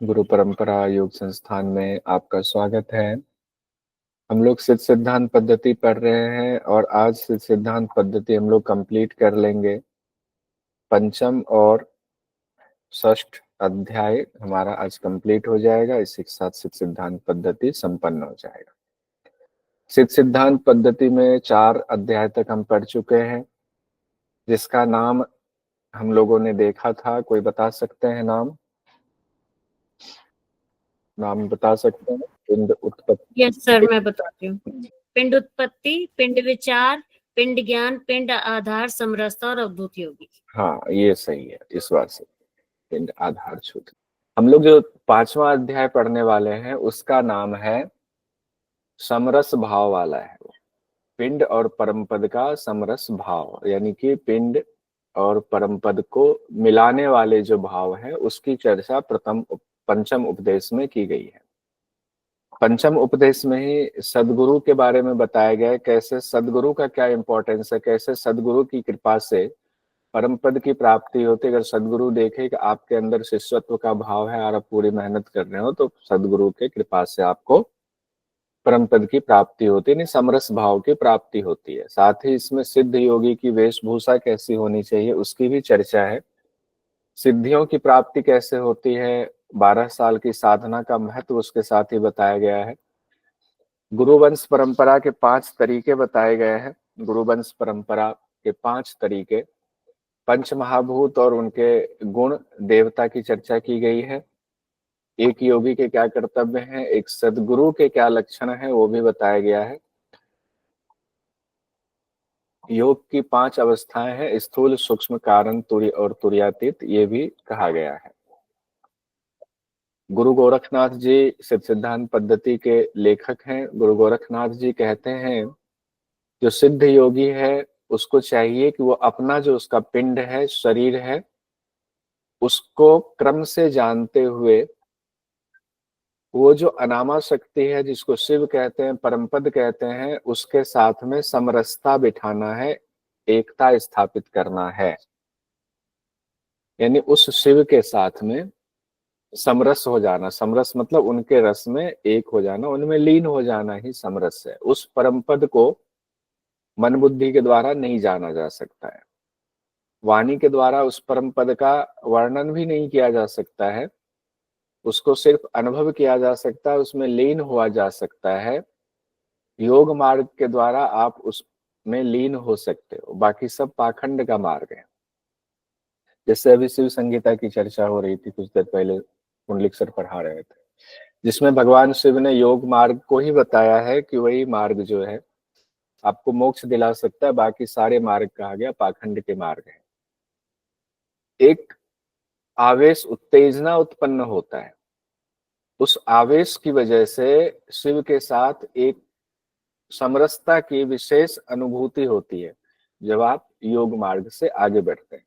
गुरु परंपरा योग संस्थान में आपका स्वागत है। हम लोग सिद्ध सिद्धांत पद्धति पढ़ रहे हैं और आज सिद्ध सिद्धांत पद्धति हम लोग कंप्लीट कर लेंगे। पंचम और षष्ठ अध्याय हमारा आज कंप्लीट हो जाएगा। इसी के साथ सिद्ध सिद्धांत पद्धति संपन्न हो जाएगा। सिद्ध सिद्धांत पद्धति में 4 अध्याय तक हम पढ़ चुके हैं, जिसका नाम हम लोगों ने देखा था। कोई बता सकते हैं नाम बता सकते हैं? पिंड उत्पत्ति। यस सर, मैं बताती हूँ। पिंड उत्पत्ति, पिंड विचार, पिंड ज्ञान, पिंड आधार, समरसता और अवधूत योगी। हाँ, ये सही है। इस बार से पिंड आधार सूत्र। हम लोग जो 5वां अध्याय पढ़ने वाले हैं उसका नाम है समरस भाव वाला है। पिंड और परमपद का समरस भाव, यानी कि पिंड और परमपद को मिलाने वाले जो भाव है उसकी चर्चा पंचम उपदेश में की गई है। पंचम उपदेश में ही सदगुरु के बारे में बताया गया है, कैसे सदगुरु का क्या इंपॉर्टेंस है, कैसे सदगुरु की कृपा से परम पद की प्राप्ति होती है। अगर सदगुरु देखे कि आपके अंदर शिष्यत्व का भाव है और आप पूरी मेहनत कर रहे हो तो सदगुरु के कृपा से आपको परम पद की प्राप्ति होती है, नहीं समरस भाव की प्राप्ति होती है। साथ ही इसमें सिद्ध योगी की वेशभूषा कैसी होनी चाहिए उसकी भी चर्चा है। सिद्धियों की प्राप्ति कैसे होती है, 12 साल की साधना का महत्व उसके साथ ही बताया गया है। गुरुवंश परंपरा के 5 तरीके बताए गए हैं। गुरुवंश परंपरा के 5 तरीके, पंच महाभूत और उनके गुण देवता की चर्चा की गई है। एक योगी के क्या कर्तव्य हैं, एक सदगुरु के क्या लक्षण हैं वो भी बताया गया है। योग की 5 अवस्थाएं हैं, स्थूल, सूक्ष्म, कारण, तुरीय और तुरीयातीत, ये भी कहा गया है। गुरु गोरखनाथ जी सिद्ध सिद्धांत पद्धति के लेखक हैं। गुरु गोरखनाथ जी कहते हैं जो सिद्ध योगी है उसको चाहिए कि वो अपना जो उसका पिंड है, शरीर है, उसको क्रम से जानते हुए वो जो अनामा शक्ति है जिसको शिव कहते हैं, परमपद कहते हैं, उसके साथ में समरसता बिठाना है, एकता स्थापित करना है। यानी उस शिव के साथ में समरस हो जाना। समरस मतलब उनके रस में एक हो जाना, उनमें लीन हो जाना ही समरस है। उस परमपद को मन बुद्धि के द्वारा नहीं जाना जा सकता है, वाणी के द्वारा उस परम पद का वर्णन भी नहीं किया जा सकता है, उसको सिर्फ अनुभव किया जा सकता है, उसमें लीन हुआ जा सकता है। योग मार्ग के द्वारा आप उसमें लीन हो सकते हो, बाकी सब पाखंड का मार्ग है। जैसे अभी शिव संगीता की चर्चा हो रही थी कुछ देर पहले, पुंडलिक सर पढ़ा रहे थे, जिसमें भगवान शिव ने योग मार्ग को ही बताया है कि वही मार्ग जो है आपको मोक्ष दिला सकता है, बाकी सारे मार्ग कहा गया पाखंड के मार्ग है। एक आवेश, उत्तेजना उत्पन्न होता है, उस आवेश की वजह से शिव के साथ एक समरसता की विशेष अनुभूति होती है। जब आप योग मार्ग से आगे बढ़ते हैं,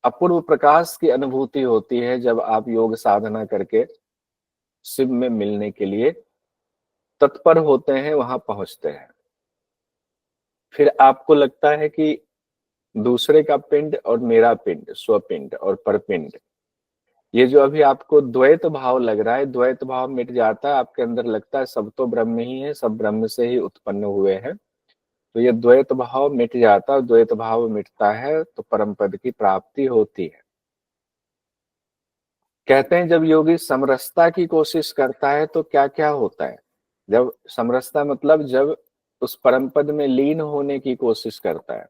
अपूर्व प्रकाश की अनुभूति होती है जब आप योग साधना करके शिव में मिलने के लिए तत्पर होते हैं, वहां पहुंचते हैं। फिर आपको लगता है कि दूसरे का पिंड और मेरा पिंड, स्वपिंड और परपिंड, ये जो अभी आपको द्वैत भाव लग रहा है, द्वैत भाव मिट जाता है, आपके अंदर लगता है सब तो ब्रह्म ही है, सब ब्रह्म से ही उत्पन्न हुए हैं। तो ये द्वैत भाव मिट जाता है, द्वैत भाव मिटता है तो परम पद की प्राप्ति होती है। कहते हैं जब योगी समरसता की कोशिश करता है तो क्या क्या होता है। जब समरसता मतलब जब उस परम पद में लीन होने की कोशिश करता है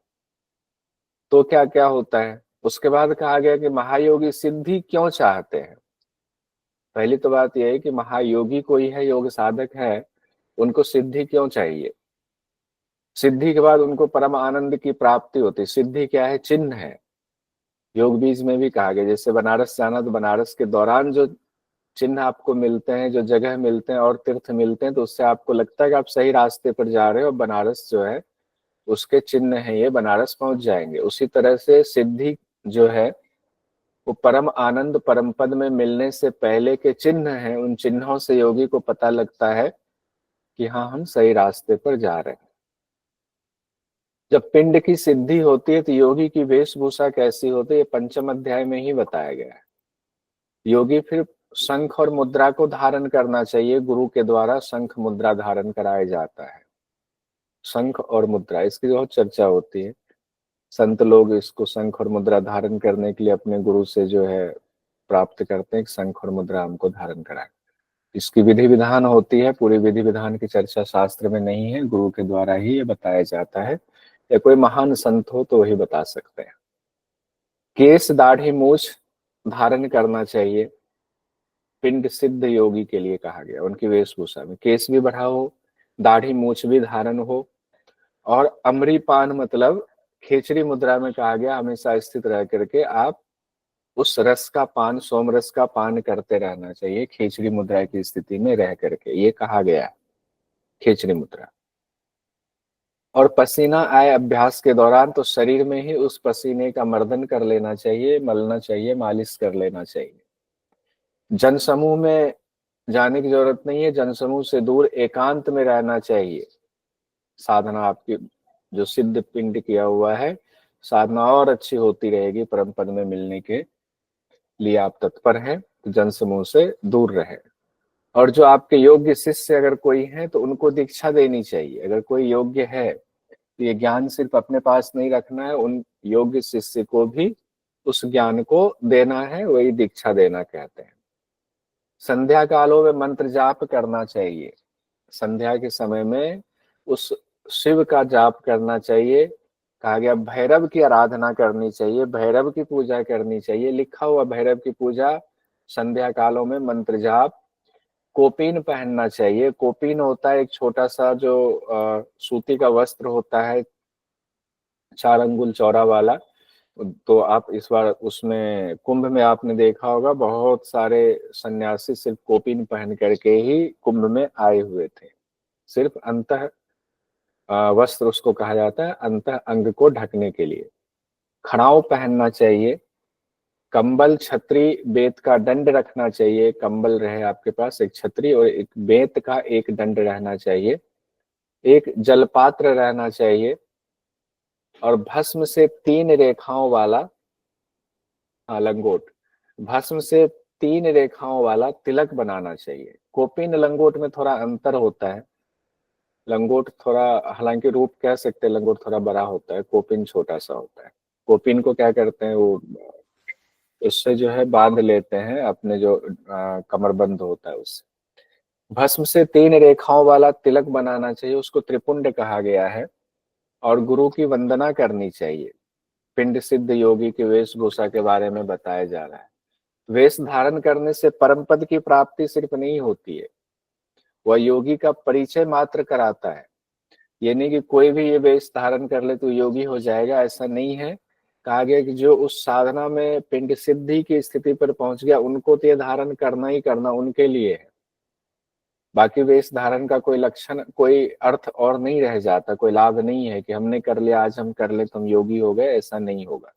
तो क्या क्या होता है। उसके बाद कहा गया कि महायोगी सिद्धि क्यों चाहते हैं। पहली तो बात यह है कि महायोगी कोई है, योग साधक है, उनको सिद्धि क्यों चाहिए। सिद्धि के बाद उनको परम आनंद की प्राप्ति होती है। सिद्धि क्या है, चिन्ह है। योग बीज में भी कहा गया जैसे बनारस जाना तो बनारस के दौरान जो चिन्ह आपको मिलते हैं, जो जगह मिलते हैं और तीर्थ मिलते हैं, तो उससे आपको लगता है कि आप सही रास्ते पर जा रहे हो, बनारस जो है उसके चिन्ह है, ये बनारस पहुंच जाएंगे। उसी तरह से सिद्धि जो है वो परम आनंद परम पद में मिलने से पहले के चिन्ह हैं। उन चिन्हों से योगी को पता लगता है कि हाँ, हम सही रास्ते पर जा रहे हैं। जब पिंड की सिद्धि होती है तो योगी की वेशभूषा कैसी होती है, पंचम अध्याय में ही बताया गया है। योगी फिर शंख और मुद्रा को धारण करना चाहिए। गुरु के द्वारा शंख मुद्रा धारण कराया जाता है। शंख और मुद्रा, इसकी बहुत चर्चा होती है। संत लोग इसको शंख और मुद्रा धारण करने के लिए अपने गुरु से जो है प्राप्त करते हैं कि शंख और मुद्रा हमको धारण कराए। इसकी विधि विधान होती है, पूरी विधि विधान की चर्चा शास्त्र में नहीं है, गुरु के द्वारा ही ये बताया जाता है, या कोई महान संत हो तो वही बता सकते हैं। केस दाढ़ी मूछ धारण करना चाहिए, पिंड सिद्ध योगी के लिए कहा गया। उनकी वेशभूषा में केस भी बढ़ा हो, दाढ़ी मूछ भी धारण हो, और अमरीपान मतलब खेचरी मुद्रा में कहा गया हमेशा स्थित रह करके आप उस रस का पान, सोम रस का पान करते रहना चाहिए खेचरी मुद्रा की स्थिति में रह करके, ये कहा गया है खेचरी मुद्रा। और पसीना आए अभ्यास के दौरान तो शरीर में ही उस पसीने का मर्दन कर लेना चाहिए, मलना चाहिए, मालिश कर लेना चाहिए। जनसमूह में जाने की जरूरत नहीं है, जनसमूह से दूर एकांत में रहना चाहिए। साधना आपकी जो सिद्ध पिंड किया हुआ है, साधना और अच्छी होती रहेगी, परम पद में मिलने के लिए आप तत्पर हैं तो जनसमूह से दूर रहे। और जो आपके योग्य शिष्य अगर कोई है तो उनको दीक्षा देनी चाहिए। अगर कोई योग्य है तो ये ज्ञान सिर्फ अपने पास नहीं रखना है, उन योग्य शिष्य को भी उस ज्ञान को देना है, वही दीक्षा देना कहते हैं। संध्या कालों में मंत्र जाप करना चाहिए। संध्या के समय में उस शिव का जाप करना चाहिए। कहा गया भैरव की आराधना करनी चाहिए, भैरव की पूजा करनी चाहिए। लिखा हुआ भैरव की पूजा संध्या कालों में मंत्र जाप। कोपीन पहनना चाहिए। कोपीन होता है एक छोटा सा जो सूती का वस्त्र होता है, 4 अंगुल चौड़ा वाला। तो आप इस बार उसमें कुंभ में आपने देखा होगा बहुत सारे सन्यासी सिर्फ कोपीन पहन करके ही कुंभ में आए हुए थे। सिर्फ अंतः वस्त्र उसको कहा जाता है, अंतः अंग को ढकने के लिए। खड़ाऊ पहनना चाहिए। कंबल, छतरी, बेत का दंड रखना चाहिए। कंबल रहे आपके पास, एक छतरी और एक बेत का एक दंड रहना चाहिए। एक जलपात्र रहना चाहिए और भस्म से 3 रेखाओं वाला लंगोट, भस्म से 3 रेखाओं वाला तिलक बनाना चाहिए। कोपिन लंगोट में थोड़ा अंतर होता है। लंगोट थोड़ा, हालांकि रूप कह सकते हैं, लंगोट थोड़ा बड़ा होता है, कोपिन छोटा सा होता है। कोपिन को क्या करते हैं, वो उससे जो है बांध लेते हैं अपने जो कमरबंद होता है उससे। भस्म से 3 रेखाओं वाला तिलक बनाना चाहिए, उसको त्रिपुंड कहा गया है। और गुरु की वंदना करनी चाहिए। पिंड सिद्ध योगी की वेशभूषा के बारे में बताया जा रहा है। वेश धारण करने से परम पद की प्राप्ति सिर्फ नहीं होती है, वह योगी का परिचय मात्र कराता है। ये नहीं कि कोई भी ये वेश धारण कर ले तो योगी हो जाएगा, ऐसा नहीं है। कहा गया कि जो उस साधना में पिंड सिद्धि की स्थिति पर पहुंच गया उनको तो ये धारण करना ही करना, उनके लिए है। बाकी वेश धारण का कोई लक्षण, कोई अर्थ और नहीं रह जाता, कोई लाभ नहीं है कि हमने कर लिया, आज हम कर ले तो हम योगी हो गए, ऐसा नहीं होगा।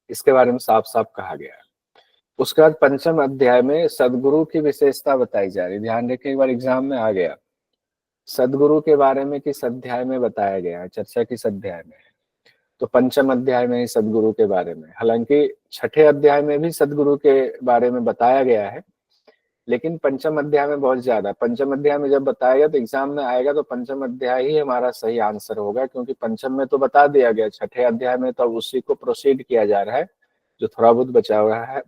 इसके बारे में साफ साफ कहा गया है। उसके बाद 5वें अध्याय में सदगुरु की विशेषता बताई जा रही। ध्यान रखें, एक बार एग्जाम में आ गया, सदगुरु के बारे में किस अध्याय में बताया गया है, चर्चा किस अध्याय में है, तो 5वें अध्याय में ही सदगुरु के बारे में। हालांकि 6ठे अध्याय में भी सदगुरु के बारे में बताया गया है, लेकिन 5वें अध्याय में बहुत ज्यादा। 5वें अध्याय में जब बताएगा तो एग्जाम में आएगा तो 5वें अध्याय ही हमारा सही आंसर होगा, क्योंकि 5वें में तो बता दिया गया, 6ठे अध्याय में तो उसी को प्रोसीड किया जा रहा है। जो थोड़ा बहुत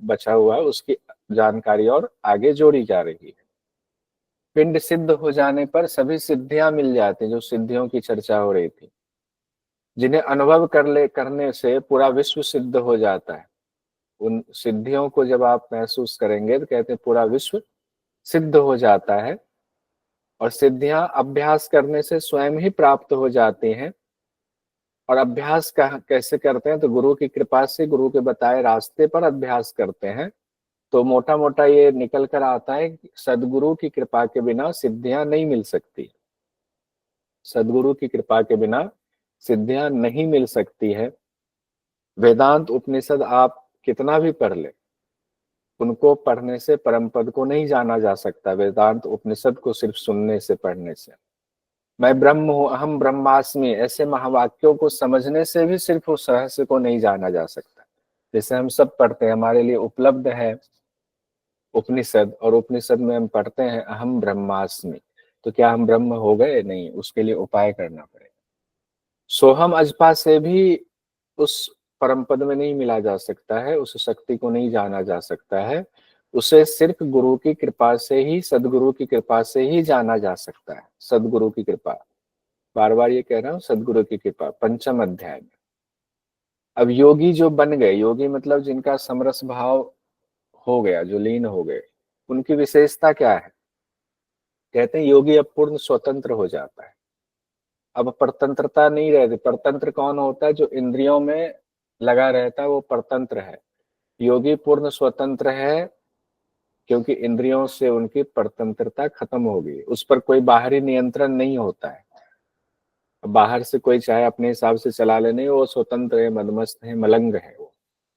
बचा हुआ है उसकी जानकारी और आगे जोड़ी जा रही है। पिंड सिद्ध हो जाने पर सभी सिद्धियां मिल जाती हैं, जो सिद्धियों की चर्चा हो रही थी, जिन्हें अनुभव करने से पूरा विश्व सिद्ध हो जाता है। उन सिद्धियों को जब आप महसूस करेंगे तो कहते हैं पूरा विश्व सिद्ध हो जाता है। और सिद्धियां अभ्यास करने से स्वयं ही प्राप्त हो जाती हैं। और अभ्यास कैसे करते हैं, तो गुरु की कृपा से, गुरु के बताए रास्ते पर अभ्यास करते हैं। तो मोटा मोटा ये निकल कर आता है कि सदगुरु की कृपा के बिना सिद्धियां नहीं मिल सकती। सदगुरु की कृपा के बिना सिद्धियां नहीं मिल सकती है। वेदांत उपनिषद आप कितना भी पढ़ ले, उनको पढ़ने से परम पद को नहीं जाना जा सकता। वेदांत उपनिषद को सिर्फ सुनने से, पढ़ने से। मैं ब्रह्म हूं, अहम ब्रह्मास्मि, ऐसे महावाक्यों को समझने से भी सिर्फ उस रहस्य को नहीं जाना जा सकता। जैसे हम सब पढ़ते हैं, हमारे लिए उपलब्ध है उपनिषद, और उपनिषद में हम पढ़ते हैं अहम ब्रह्मास्मि, तो क्या हम ब्रह्म हो गए? नहीं, उसके लिए उपाय करना पड़ेगा। सोहम अजपा से भी उस परम पद में नहीं मिला जा सकता है, उस शक्ति को नहीं जाना जा सकता है, उसे सिर्फ गुरु की कृपा से ही, सदगुरु की कृपा से ही जाना जा सकता है। सदगुरु की कृपा, बार बार ये कह रहा हूं, सदगुरु की कृपा, 5वें अध्याय में। अब योगी जो बन गए, योगी मतलब जिनका समरस भाव हो गया, जो लीन हो गए, उनकी विशेषता क्या है? कहते हैं योगी अब पूर्ण स्वतंत्र हो जाता है। अब परतंत्रता नहीं रहती। परतंत्र कौन होता है? जो इंद्रियों में लगा रहता है, वो परतंत्र है। योगी पूर्ण स्वतंत्र है, क्योंकि इंद्रियों से उनकी परतंत्रता खत्म हो गई, उस पर कोई बाहरी नियंत्रण नहीं होता है। बाहर से कोई चाहे अपने हिसाब से चला ले, नहीं, वो स्वतंत्र है, मदमस्त है, मलंग है वो।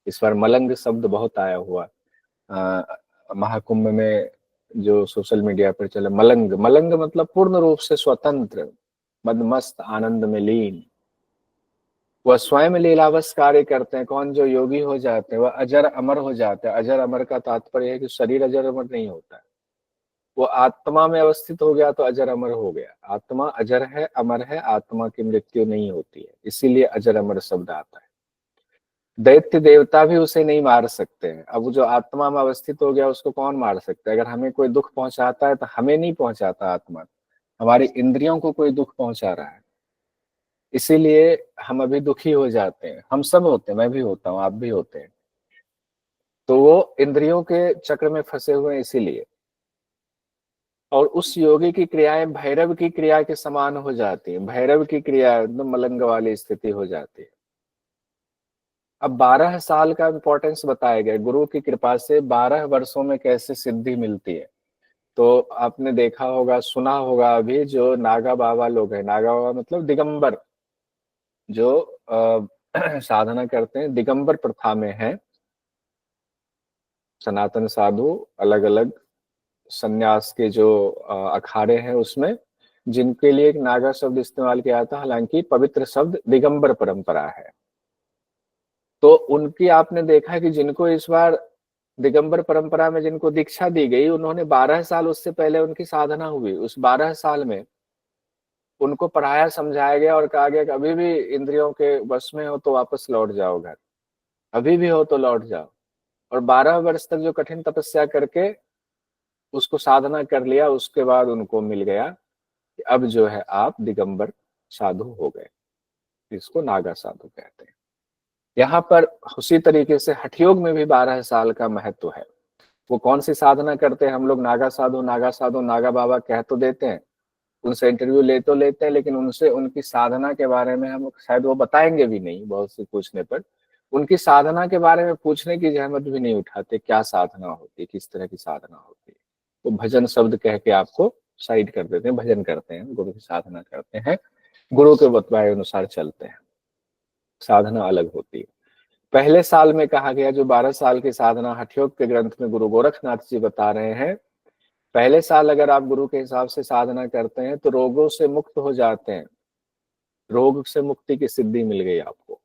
इस बार मलंग शब्द बहुत आया हुआ महाकुंभ में, जो सोशल मीडिया पर चला। मलंग, मलंग मतलब पूर्ण रूप से स्वतंत्र, मदमस्त, आनंद में लीन। वह स्वयं लीलावश कार्य करते हैं। कौन? जो योगी हो जाते हैं, वह अजर अमर हो जाते हैं। अजर अमर का तात्पर्य है कि शरीर अजर अमर नहीं होता है, वो आत्मा में अवस्थित हो गया तो अजर अमर हो गया। आत्मा अजर है, अमर है, आत्मा की मृत्यु नहीं होती है, इसीलिए अजर अमर शब्द आता है। दैत्य देवता भी उसे नहीं मार सकते हैं। अब जो आत्मा में अवस्थित हो गया, उसको कौन मार सकता है? अगर हमें कोई दुख पहुंचाता है तो हमें नहीं पहुंचाता आत्मा, हमारी इंद्रियों को कोई दुख पहुंचा रहा है, इसीलिए हम अभी दुखी हो जाते हैं। हम सब होते हैं, मैं भी होता हूँ, आप भी होते हैं। तो वो इंद्रियों के चक्र में फंसे हुए हैं, इसीलिए। और उस योगी की क्रियाएं भैरव की क्रिया के समान हो जाती है। भैरव की क्रिया एकदम मलंग वाली स्थिति हो जाती है। अब 12 साल का इंपॉर्टेंस बताया गया। गुरु की कृपा से 12 वर्षों में कैसे सिद्धि मिलती है। तो आपने देखा होगा, सुना होगा, अभी जो नागा बाबा लोग हैं, नागा बाबा मतलब दिगंबर, जो साधना करते हैं, दिगंबर प्रथा में है। सनातन साधु अलग अलग संन्यास के जो अखाड़े हैं, उसमें जिनके लिए एक नागा शब्द इस्तेमाल किया था, हालांकि पवित्र शब्द दिगंबर परंपरा है। तो उनकी आपने देखा कि जिनको इस बार दिगंबर परंपरा में जिनको दीक्षा दी गई, उन्होंने 12 साल उससे पहले उनकी साधना हुई। उस 12 साल में उनको पढ़ाया, समझाया गया और कहा गया कि अभी भी इंद्रियों के वश में हो तो वापस लौट जाओ घर, अभी भी हो तो लौट जाओ। और 12 वर्ष तक जो कठिन तपस्या करके उसको साधना कर लिया, उसके बाद उनको मिल गया कि अब जो है आप दिगंबर साधु हो गए। इसको नागा साधु कहते हैं। यहाँ पर उसी तरीके से हठयोग में भी 12 साल का महत्व है। वो कौन सी साधना करते हैं? हम लोग नागा साधु, नागा साधु, नागा बाबा कह तो देते हैं, उनसे इंटरव्यू ले तो लेते हैं, लेकिन उनसे उनकी साधना के बारे में हम शायद वो बताएंगे भी नहीं। बहुत से पूछने पर उनकी साधना के बारे में पूछने की जहमत भी नहीं उठाते। क्या साधना होती है, किस तरह की साधना होती है, वो भजन शब्द कह के आपको साइड कर देते हैं। भजन करते हैं, गुरु की साधना करते हैं, गुरु के बतवाए अनुसार चलते हैं। साधना अलग होती है। पहले साल में कहा गया, जो 12 साल की साधना हठयोग के ग्रंथ में गुरु गोरखनाथ जी बता रहे हैं, पहले साल अगर आप गुरु के हिसाब से साधना करते हैं तो रोगों से मुक्त हो जाते हैं। रोग से मुक्ति की सिद्धि मिल गई आपको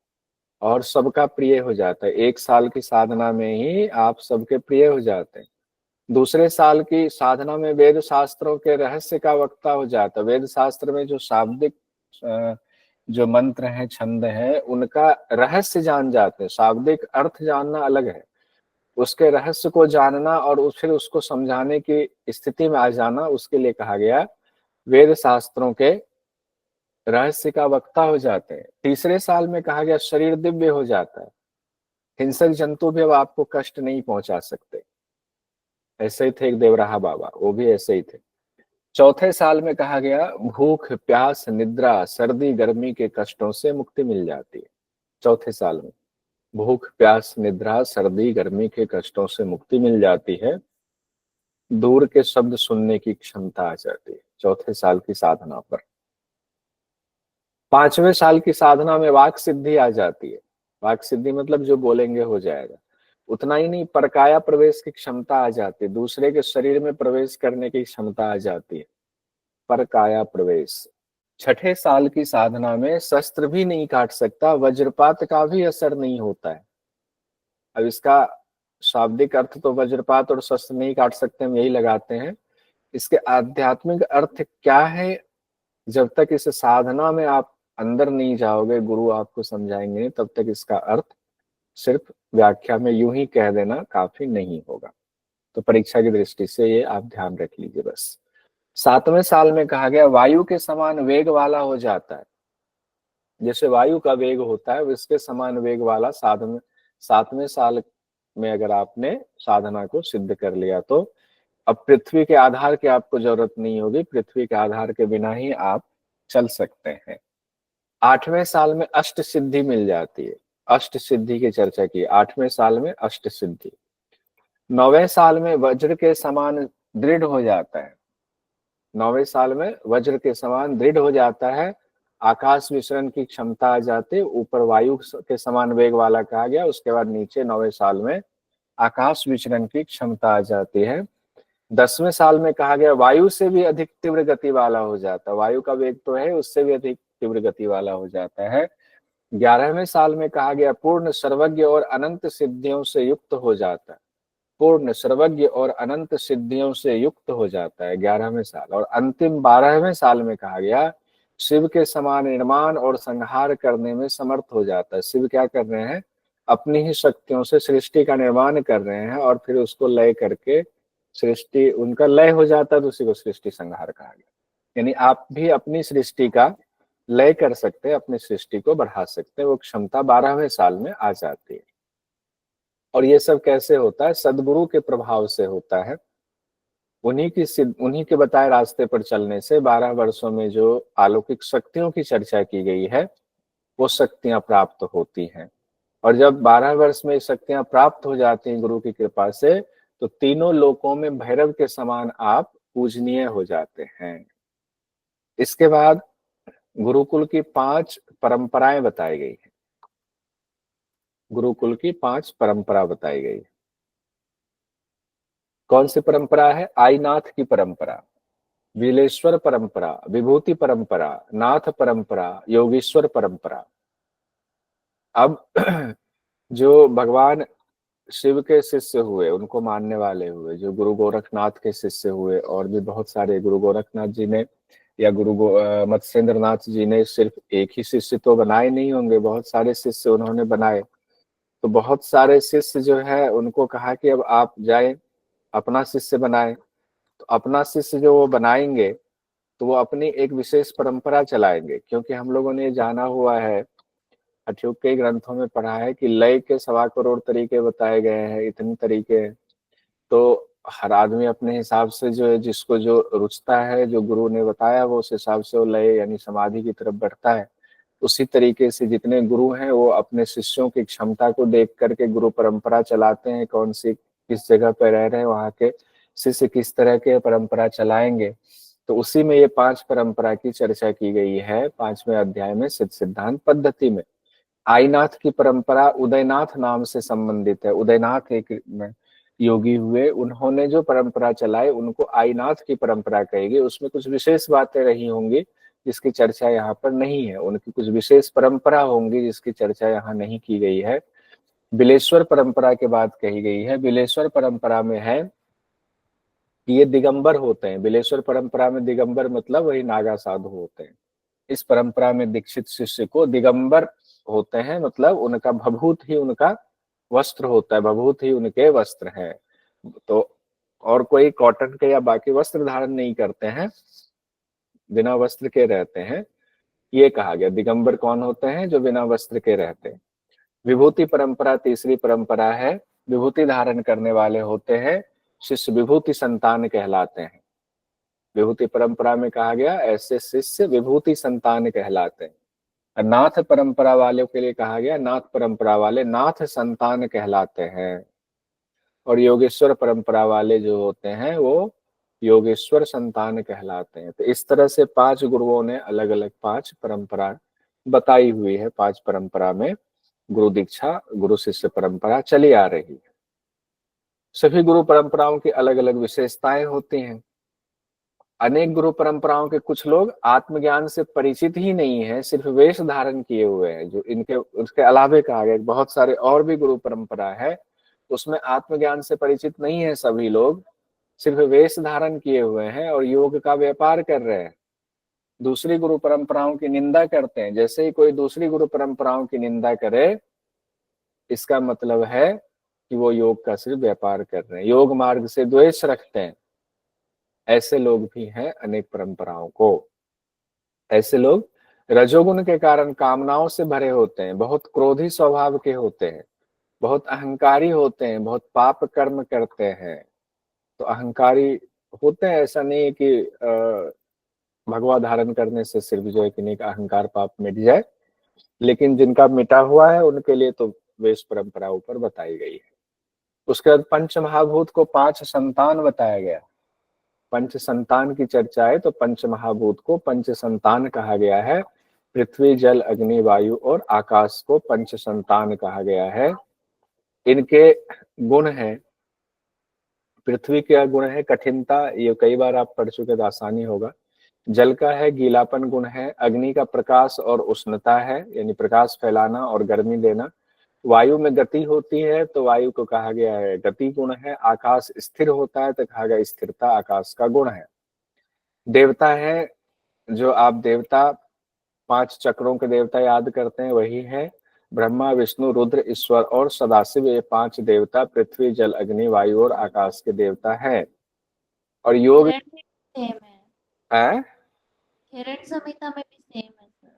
और सबका प्रिय हो जाता है। 1 साल की साधना में ही आप सबके प्रिय हो जाते हैं। दूसरे साल की साधना में वेद शास्त्रों के रहस्य का वक्ता हो जाता है। वेद शास्त्र में जो शाब्दिक जो मंत्र हैं, छंद हैं, उनका रहस्य जान जाते हैं। शाब्दिक अर्थ जानना अलग है, उसके रहस्य को जानना और फिर उसको समझाने की स्थिति में आ जाना, उसके लिए कहा गया वेद शास्त्रों के रहस्य का वक्ता हो जाते हैं। तीसरे साल में कहा गया शरीर दिव्य हो जाता है। हिंसक जंतु भी अब आपको कष्ट नहीं पहुंचा सकते। ऐसे ही थे एक देवराहा बाबा, वो भी ऐसे ही थे। चौथे साल में कहा गया भूख, प्यास, निद्रा, सर्दी, गर्मी के कष्टों से मुक्ति मिल जाती है। चौथे साल में भूख, प्यास, निद्रा, सर्दी, गर्मी के कष्टों से मुक्ति मिल जाती है। दूर के शब्द सुनने की क्षमता आ जाती है चौथे साल की साधना पर। 5वें साल की साधना में वाक सिद्धि आ जाती है। वाक सिद्धि मतलब जो बोलेंगे हो जाएगा। उतना ही नहीं, परकाया प्रवेश की क्षमता आ जाती है, दूसरे के शरीर में प्रवेश करने की क्षमता आ जाती है, परकाया प्रवेश। 6ठे साल की साधना में शस्त्र भी नहीं काट सकता, वज्रपात का भी असर नहीं होता है। अब इसका शाब्दिक अर्थ तो वज्रपात और शस्त्र नहीं काट सकते, हम यही लगाते हैं। इसके आध्यात्मिक अर्थ क्या है, जब तक इस साधना में आप अंदर नहीं जाओगे, गुरु आपको समझाएंगे नहीं, तब तक इसका अर्थ सिर्फ व्याख्या में यूं ही कह देना काफी नहीं होगा। तो परीक्षा की दृष्टि से ये आप ध्यान रख लीजिए बस। 7वें साल में कहा गया वायु के समान वेग वाला हो जाता है। जैसे वायु का वेग होता है उसके समान वेग वाला 7वें साल में अगर आपने साधना को सिद्ध कर लिया तो अब पृथ्वी के आधार की आपको जरूरत नहीं होगी, पृथ्वी के आधार के बिना ही आप चल सकते हैं। 8वें साल में अष्ट सिद्धि मिल जाती है। अष्ट सिद्धि की चर्चा की 8वें साल में, अष्ट सिद्धि। 9वें साल में वज्र के समान दृढ़ हो जाता है। 9वें साल में वज्र के समान दृढ़ हो जाता है, आकाश विचरण की क्षमता आ जाती है। ऊपर वायु के समान वेग वाला कहा गया, उसके बाद नीचे 9वें साल में आकाश विचरण की क्षमता आ जाती है। 10वें साल में कहा गया वायु से भी अधिक तीव्र गति वाला हो जाता है। वायु का वेग तो है, उससे भी अधिक तीव्र गति वाला हो जाता है। 11वें साल में कहा गया पूर्ण सर्वज्ञ और अनंत सिद्धियों से युक्त हो जाता है। पूर्ण सर्वज्ञ और अनंत सिद्धियों से युक्त हो जाता है 11वें साल। और अंतिम 12वें साल में कहा गया शिव के समान निर्माण और संहार करने में समर्थ हो जाता है। शिव क्या कर रहे हैं, अपनी ही शक्तियों से सृष्टि का निर्माण कर रहे हैं और फिर उसको लय करके सृष्टि, उनका लय हो जाता है तो उसी को सृष्टि संहार कहा गया। यानी आप भी अपनी सृष्टि का लय कर सकते हैं, अपनी सृष्टि को बढ़ा सकते हैं, वो क्षमता 12वें साल में आ जाती है। और ये सब कैसे होता है, सदगुरु के प्रभाव से होता है। उन्हीं के बताए रास्ते पर चलने से 12 वर्षों में जो अलौकिक शक्तियों की चर्चा की गई है वो शक्तियां प्राप्त होती हैं। और जब 12 वर्ष में शक्तियां प्राप्त हो जाती हैं गुरु की कृपा से, तो तीनों लोकों में भैरव के समान आप पूजनीय हो जाते हैं। इसके बाद गुरुकुल की 5 परंपराएं बताई गई है। गुरुकुल की 5 परंपरा बताई गई है। कौन सी परंपरा है, आईनाथ की परंपरा, विलेश्वर परंपरा, विभूति परंपरा, नाथ परंपरा, योगीश्वर परंपरा। अब जो भगवान शिव के शिष्य हुए, उनको मानने वाले हुए, जो गुरु गोरखनाथ के शिष्य हुए, और भी बहुत सारे, गुरु गोरखनाथ जी ने या मत्स्येंद्र नाथ जी ने सिर्फ एक ही शिष्य तो बनाए नहीं होंगे, बहुत सारे शिष्य उन्होंने बनाए। तो बहुत सारे शिष्य जो है उनको कहा कि अब आप जाए अपना शिष्य बनाए। तो अपना शिष्य जो वो बनाएंगे तो वो अपनी एक विशेष परंपरा चलाएंगे, क्योंकि हम लोगों ने जाना हुआ है, अठ्युक के ग्रंथों में पढ़ा है कि लय के 1.25 करोड़ तरीके बताए गए हैं, इतने तरीके हैं। तो हर आदमी अपने हिसाब से जो है, जिसको जो रुचता है, जो गुरु ने बताया वो उस हिसाब से वो लय यानी समाधि की तरफ बढ़ता है। उसी तरीके से जितने गुरु हैं वो अपने शिष्यों की क्षमता को देख करके गुरु परंपरा चलाते हैं, कौन सी किस जगह पर रह रहे हैं, वहाँ के शिष्य किस तरह के परंपरा चलाएंगे। तो उसी में ये 5 परंपरा की चर्चा की गई है 5वें अध्याय में सिद्ध सिद्धांत पद्धति में। आईनाथ की परंपरा उदयनाथ नाम से संबंधित है। उदयनाथ एक योगी हुए, उन्होंने जो परंपरा चलाई उनको आईनाथ की परंपरा कहेगी। उसमें कुछ विशेष बातें रही होंगी जिसकी चर्चा यहाँ पर नहीं है, उनकी कुछ विशेष परंपरा होंगी जिसकी चर्चा यहाँ नहीं की गई है। बिलेश्वर परंपरा के बाद कही गई है। बिलेश्वर परंपरा में है कि ये दिगंबर होते हैं। बिलेश्वर परंपरा में दिगंबर मतलब वही नागा साधु होते हैं। इस परंपरा में दीक्षित शिष्य को दिगंबर होते हैं, मतलब उनका भभूत ही उनका वस्त्र होता है, भभूत ही उनके वस्त्र है। तो और कोई कॉटन के या बाकी वस्त्र धारण नहीं करते हैं, बिना वस्त्र के रहते हैं। ये कहा गया दिगंबर कौन होते हैं, जो बिना वस्त्र के रहते हैं। विभूति परंपरा तीसरी परंपरा है। विभूति धारण करने वाले होते हैं शिष्य, विभूति संतान कहलाते हैं। विभूति परंपरा में कहा गया ऐसे शिष्य विभूति संतान कहलाते हैं। नाथ परंपरा वालों के लिए कहा गया नाथ परंपरा वाले नाथ संतान कहलाते हैं। और योगेश्वर परंपरा वाले जो होते हैं वो योगेश्वर संतान कहलाते हैं। तो इस तरह से 5 गुरुओं ने अलग अलग 5 परंपरा बताई हुई है। 5 परंपरा में गुरु दीक्षा, गुरु शिष्य परंपरा चली आ रही है। सभी गुरु परंपराओं की अलग अलग विशेषताएं होती हैं। अनेक गुरु परंपराओं के कुछ लोग आत्मज्ञान से परिचित ही नहीं है, सिर्फ वेश धारण किए हुए हैं, जो इनके उसके अलावे कहा गया बहुत सारे और भी गुरु परंपरा है उसमें आत्मज्ञान से परिचित नहीं है सभी लोग, सिर्फ वेश धारण किए हुए हैं और योग का व्यापार कर रहे हैं, दूसरी गुरु परंपराओं की निंदा करते हैं। जैसे ही कोई दूसरी गुरु परंपराओं की निंदा करे, इसका मतलब है कि वो योग का सिर्फ व्यापार कर रहे हैं, योग मार्ग से द्वेष रखते हैं। ऐसे लोग भी हैं अनेक परंपराओं को। ऐसे लोग रजोगुण के कारण कामनाओं से भरे होते हैं, बहुत क्रोधी स्वभाव के होते हैं, बहुत अहंकारी होते हैं, बहुत पाप कर्म करते हैं। तो अहंकारी होते हैं, ऐसा नहीं है कि भगवा धारण करने से सिर्फ जो है कि नहीं अहंकार पाप मिट जाए, लेकिन जिनका मिटा हुआ है उनके लिए तो वेश परंपरा ऊपर बताई गई है। उसके बाद पंच महाभूत को 5 संतान बताया गया। पंच संतान की चर्चा है तो पंच महाभूत को पंच संतान कहा गया है। पृथ्वी, जल, अग्नि, वायु और आकाश को पंच संतान कहा गया है। इनके गुण हैं, पृथ्वी का गुण है कठिनता, ये कई बार आप पढ़ चुके तो आसानी होगा। जल का है गीलापन गुण है। अग्नि का प्रकाश और उष्णता है, यानी प्रकाश फैलाना और गर्मी देना। वायु में गति होती है तो वायु को कहा गया है गति गुण है। आकाश स्थिर होता है तो कहा गया स्थिरता आकाश का गुण है। देवता है, जो आप देवता 5 चक्रों के देवता याद करते हैं वही है ब्रह्मा, विष्णु, रुद्र, ईश्वर और सदाशिव। ये 5 देवता पृथ्वी, जल, अग्नि, वायु और आकाश के देवता है। और योग हिरण भी सेम है, है, हिरण संहिता में भी सेम है सर।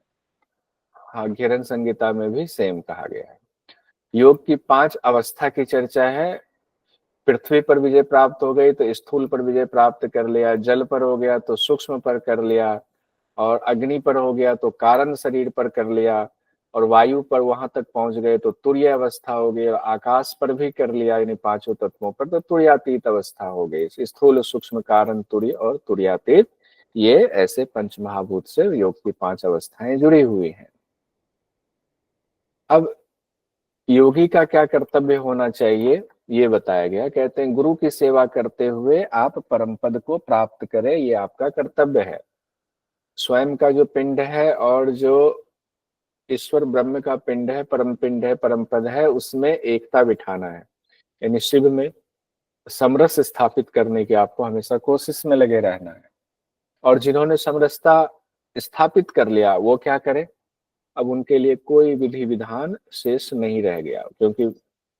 हाँ, घिरन संगीता में भी सेम कहा गया है। योग की 5 अवस्था की चर्चा है। पृथ्वी पर विजय प्राप्त हो गई तो स्थूल पर विजय प्राप्त कर लिया, जल पर हो गया तो सूक्ष्म पर कर लिया, और अग्नि पर हो गया तो कारण शरीर पर कर लिया, और वायु पर वहां तक पहुंच गए तो तुर्य अवस्था हो गई, और आकाश पर भी कर लिया यानी 5 तत्वों पर तो तुर्यातीत अवस्था हो गई। स्थूल, सूक्ष्म, कारण, तुर्य और तुर्यातीत, ये ऐसे पंच महाभूत से योग की 5 अवस्थाएं जुड़ी हुई हैं। अब योगी का क्या कर्तव्य होना चाहिए ये बताया गया। कहते हैं गुरु की सेवा करते हुए आप परम पद को प्राप्त करें, ये आपका कर्तव्य है। स्वयं का जो पिंड है और जो ईश्वर ब्रह्म का पिंड है, परम पद है, उसमें एकता बिठाना है, यानी शिव में समरस स्थापित करने की आपको हमेशा कोशिश में लगे रहना है। और जिन्होंने समरसता स्थापित कर लिया वो क्या करें? अब उनके लिए कोई विधि विधान शेष नहीं रह गया, क्योंकि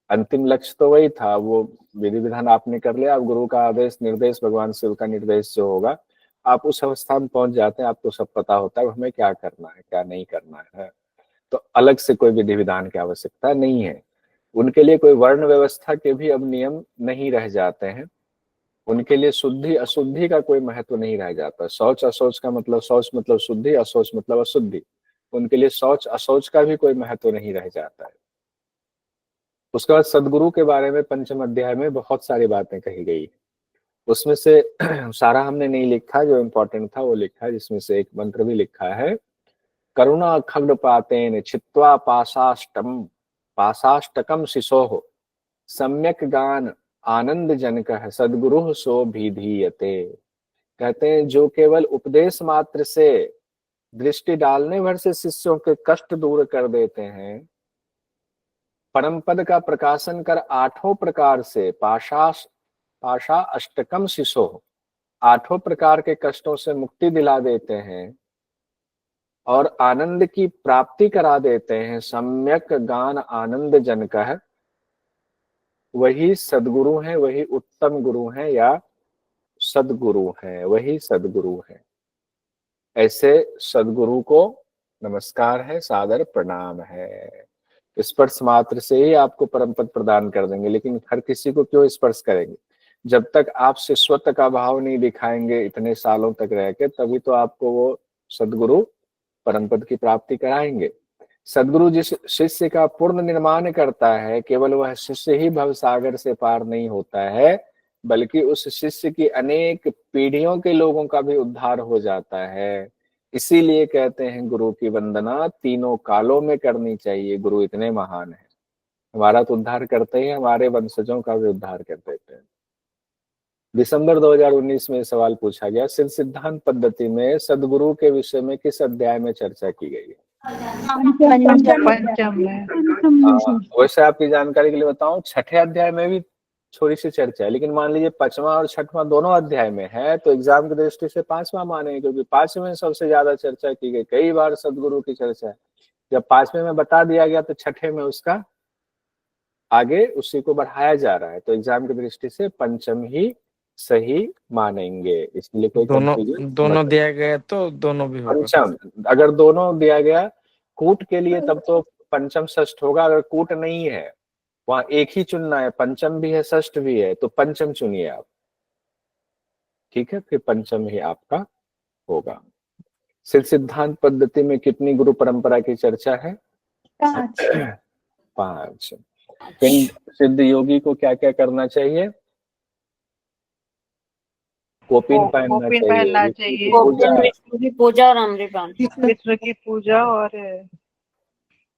अंतिम लक्ष्य तो वही था। वो विधि विधान आपने कर लिया, अब गुरु का आदेश निर्देश, भगवान शिव का निर्देश जो होगा, आप उस अवस्था में पहुंच जाते हैं, आपको सब पता होता है हमें क्या करना है क्या नहीं करना है। तो अलग से कोई विधि विधान की आवश्यकता नहीं है। उनके लिए कोई वर्ण व्यवस्था के भी अब नियम नहीं रह जाते हैं। उनके लिए शुद्धि अशुद्धि का कोई महत्व नहीं रह जाता। शौच अशौच का मतलब, शौच मतलब शुद्धि, अशौच मतलब अशुद्धि। उनके लिए शौच अशौच का भी कोई महत्व नहीं रह जाता है। उसके बाद सदगुरु के बारे में पंचम अध्याय में बहुत सारी बातें कही गई। उसमें से सारा हमने नहीं लिखा, जो इम्पोर्टेंट था वो लिखा, जिसमें से एक मंत्र भी लिखा है। करुणा खग्न पातेन छित्वा पाशाष्टकम शिशोः सम्यक गान आनंद जनक सदगुरु सो भीधीयते। कहते हैं जो केवल उपदेश मात्र से, दृष्टि डालने भर से शिष्यों के कष्ट दूर कर देते हैं, परम पद का प्रकाशन कर 8 प्रकार से पाशा अष्टकम शिशो 8 प्रकार के कष्टों से मुक्ति दिला देते हैं और आनंद की प्राप्ति करा देते हैं, सम्यक गान आनंद जनक है, वही सदगुरु हैं, वही उत्तम गुरु हैं या सदगुरु हैं, वही सदगुरु हैं। ऐसे सदगुरु को नमस्कार है, सादर प्रणाम है। स्पर्श मात्र से ही आपको परम पद प्रदान कर देंगे, लेकिन हर किसी को क्यों स्पर्श करेंगे? जब तक आप शिष्यत्व का भाव नहीं दिखाएंगे इतने सालों तक रह के, तभी तो आपको वो सदगुरु परम पद की प्राप्ति कराएंगे। सदगुरु जिस शिष्य का पूर्ण निर्माण करता है, केवल वह शिष्य ही भवसागर से पार नहीं होता है, बल्कि उस शिष्य की अनेक पीढ़ियों के लोगों का भी उद्धार हो जाता है। इसीलिए कहते हैं गुरु की वंदना तीनों कालों में करनी चाहिए। गुरु इतने महान है, हमारा तो उद्धार करते ही, हमारे वंशजों का भी उद्धार कर देते हैं। दिसंबर 2019 में सवाल पूछा गया, सिद्ध सिद्धांत पद्धति में सदगुरु के विषय में किस अध्याय में चर्चा की गई है? पंचम में। वैसे आपकी जानकारी के लिए बताऊं, छठे अध्याय में भी थोड़ी सी चर्चा है, लेकिन मान लीजिए पांचवा और छठवां दोनों अध्याय में है तो एग्जाम की दृष्टि से पांचवा मानेंगे, क्योंकि पांचवें में सबसे ज्यादा चर्चा की गई, कई बार सदगुरु की चर्चा है। जब पांचवें में बता दिया गया तो छठे में उसका आगे उसी को बढ़ाया जा रहा है, तो एग्जाम की दृष्टि से पंचम ही सही मानेंगे, इसलिए कोई कंफ्यूजन दोनों दिया गया तो दोनों भी होगा। पंचम, अगर दोनों दिया गया कूट के लिए तब तो पंचम षष्ठ होगा, अगर कूट नहीं है वहां एक ही चुनना है, पंचम भी है षष्ठ भी है, तो पंचम चुनिए आप, ठीक है, फिर पंचम ही आपका होगा। सिद्ध सिद्धांत पद्धति में कितनी गुरु परंपरा की चर्चा है? 5। पिंड सिद्ध योगी को क्या क्या करना चाहिए? कोपिन पहनना चाहिए, विष्णु की पूजा और अम्रपान, विष्णु की पूजा और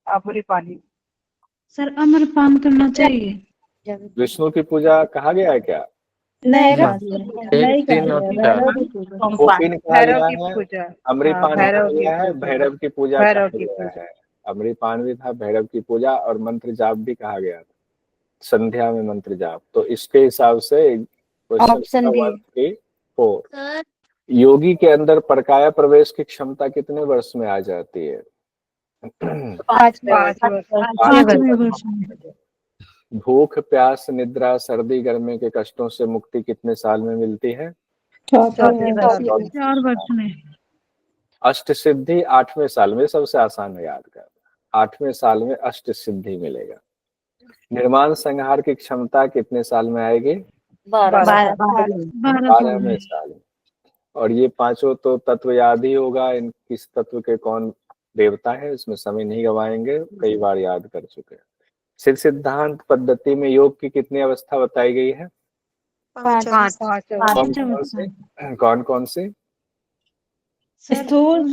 अमृतपानी। सर अमरपान करना चाहिए। विष्णु की पूजा कहा गया है क्या? नहीं कोपिन कहा भैरव गया की है, पूजा। अमृतपान कहा भैरव की गया है, पूजा। भैरव की पूजा भैरव कहा की गया पूजा। है, अमृतपान भी था, भैरव की पूजा और मंत्र जाप भी कहा गया था, संध्या में मंत्र जाप। तो इसके हिसाब से ऑप्शन डी। 4 योगी के अंदर परकाया प्रवेश की क्षमता कितने वर्ष में आ जाती है? 5 वर्ष। भूख प्यास निद्रा सर्दी गर्मी के कष्टों से मुक्ति कितने साल में मिलती है? 4 वर्ष में। अष्ट सिद्धि 8वें साल में, सबसे आसान है याद कर, 8वें साल में अष्ट सिद्धि मिलेगा। निर्माण संहार की क्षमता कितने साल में आएगी? 12वें साल में। और ये पांचों तो तत्व याद ही होगा, इन किस तत्व के कौन देवता है, इसमें समय नहीं गवाएंगे, कई बार याद कर चुके हैं। सिद्ध सिद्धांत पद्धति में योग की कितनी अवस्था बताई गई है? 5 कौन कौन सी? स्थूल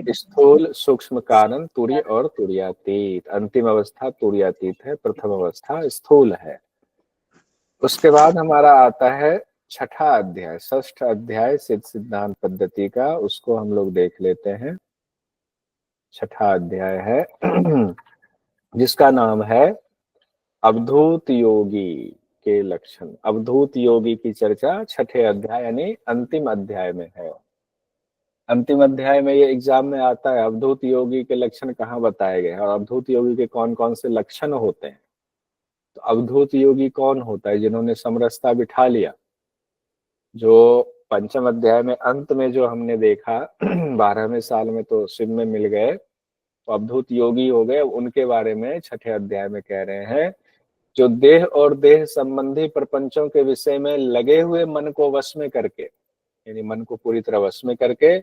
स्थूल सूक्ष्म कारण तुरीय और तुरीयातीत। अंतिम अवस्था तुरीयातीत है, प्रथम अवस्था स्थूल है। उसके बाद हमारा आता है छठा अध्याय, षष्ठ अध्याय सिद्ध सिद्धांत पद्धति का, उसको हम लोग देख लेते हैं। छठा अध्याय है जिसका नाम है अवधूत योगी के लक्षण। अवधूत योगी की चर्चा छठे अध्याय यानी अंतिम अध्याय में है। अंतिम अध्याय में ये एग्जाम में आता है, अवधूत योगी के लक्षण कहाँ बताए गए हैं और अवधूत योगी के कौन कौन से लक्षण होते हैं। तो अवधूत योगी कौन होता है? जिन्होंने समरसता बिठा लिया, जो पंचम अध्याय में अंत में जो हमने देखा 12वें साल में तो शिव में मिल गए, तो अवधूत योगी हो गए। उनके बारे में छठे अध्याय में कह रहे हैं, जो देह और देह संबंधी प्रपंचों के विषय में लगे हुए मन को वश में करके, यानी मन को पूरी तरह वश में करके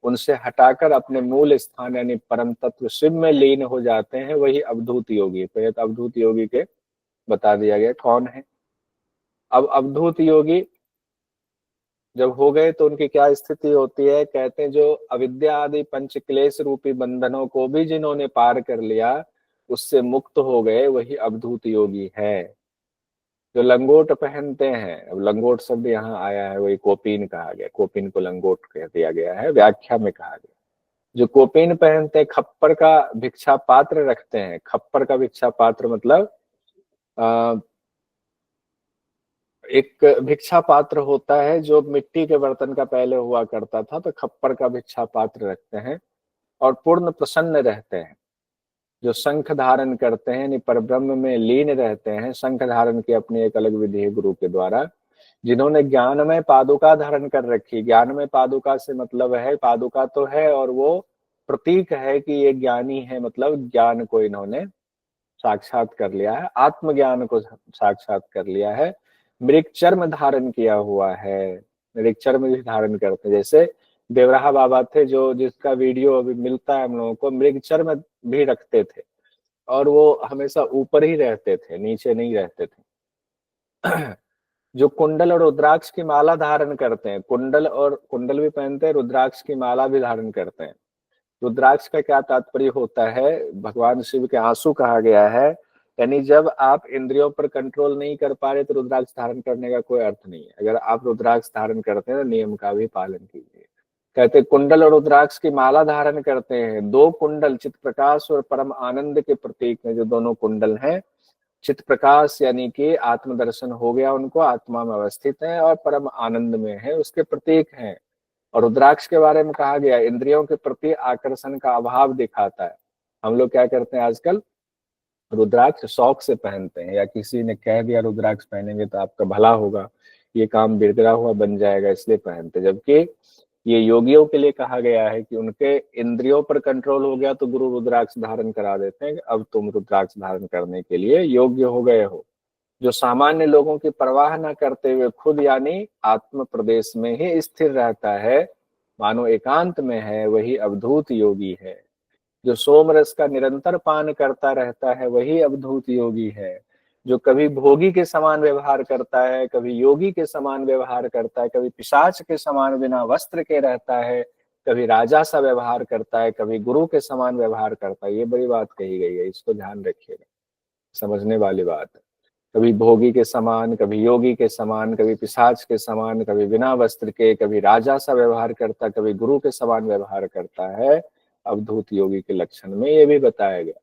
उनसे हटाकर अपने मूल स्थान यानी परम तत्व शिव में लीन हो जाते हैं, वही अवधूत योगी। तो ये अवधूत योगी के बता दिया गया कौन है। अब अवधूत योगी जब हो गए तो उनकी क्या स्थिति होती है? कहते हैं जो अविद्या आदि पंच क्लेश रूपी बंधनों को भी जिन्होंने पार कर लिया, उससे मुक्त हो गए, वही अवधूत योगी है। जो लंगोट पहनते हैं, अब लंगोट शब्द यहाँ आया है, वही कोपीन कहा गया, कोपीन को लंगोट कह दिया गया है, व्याख्या में कहा गया। जो कोपीन पहनते हैं, खप्पर का भिक्षा पात्र रखते हैं। खप्पर का भिक्षा पात्र मतलब एक भिक्षा पात्र होता है जो मिट्टी के बर्तन का पहले हुआ करता था, तो खप्पर का भिक्षा पात्र रखते हैं और पूर्ण प्रसन्न रहते हैं। जो शंख धारण करते हैं यानी परब्रह्म में लीन रहते हैं, शंख धारण की अपनी एक अलग विधि है गुरु के द्वारा। जिन्होंने ज्ञानमय पादुका धारण कर रखी, ज्ञानमय पादुका से मतलब है, पादुका तो है और वो प्रतीक है कि ये ज्ञानी है, मतलब ज्ञान को इन्होंने साक्षात कर लिया है, आत्मज्ञान को साक्षात कर लिया है। मृग चर्म धारण किया हुआ है, मृग चर्म भी धारण करते हैं। जैसे देवराहा बाबा थे जो, जिसका वीडियो अभी मिलता है हम लोगों को, मृग चर्म भी रखते थे और वो हमेशा ऊपर ही रहते थे, नीचे नहीं रहते थे। जो कुंडल और रुद्राक्ष की माला धारण करते हैं, कुंडल भी पहनते हैं, रुद्राक्ष की माला भी धारण करते हैं। रुद्राक्ष का क्या तात्पर्य होता है? भगवान शिव के आंसू कहा गया है, यानी जब आप इंद्रियों पर कंट्रोल नहीं कर पा रहे तो रुद्राक्ष धारण करने का कोई अर्थ नहीं है। अगर आप रुद्राक्ष धारण करते हैं तो नियम का भी पालन कीजिए। कहते कुंडल और रुद्राक्ष की माला धारण करते हैं। 2 कुंडल चित्त प्रकाश और परम आनंद के प्रतीक हैं। जो दोनों कुंडल हैं, चित्त प्रकाश यानी कि आत्मदर्शन हो गया उनको, आत्मा में अवस्थित है, और परम आनंद में है, उसके प्रतीक हैं। और रुद्राक्ष के बारे में कहा गया इंद्रियों के प्रति आकर्षण का अभाव दिखाता है। हम लोग क्या करते हैं आजकल, रुद्राक्ष शौक से पहनते हैं, या किसी ने कह दिया रुद्राक्ष पहनेंगे तो आपका भला होगा, ये काम बिगड़ा हुआ बन जाएगा, इसलिए पहनते। जबकि ये योगियों के लिए कहा गया है कि उनके इंद्रियों पर कंट्रोल हो गया तो गुरु रुद्राक्ष धारण करा देते हैं, अब तुम रुद्राक्ष धारण करने के लिए योग्य हो गए हो। जो सामान्य लोगों की परवाह न करते हुए खुद यानी आत्म प्रदेश में ही स्थिर रहता है, मानो एकांत में है, वही अवधूत योगी है। जो सोमरस का निरंतर पान करता रहता है वही अवधूत योगी है। जो कभी भोगी के समान व्यवहार करता है, कभी योगी के समान व्यवहार करता है, कभी पिशाच के समान बिना वस्त्र के रहता है, कभी राजा सा व्यवहार करता है, कभी गुरु के समान व्यवहार करता है। ये बड़ी बात कही गई है, इसको ध्यान रखिएगा, समझने वाली बात है। कभी भोगी के समान, कभी योगी के समान, कभी पिशाच के समान, कभी बिना वस्त्र के, कभी राजा सा व्यवहार करता, कभी गुरु के समान व्यवहार करता है, अवधूत योगी के लक्षण में ये भी बताया गया।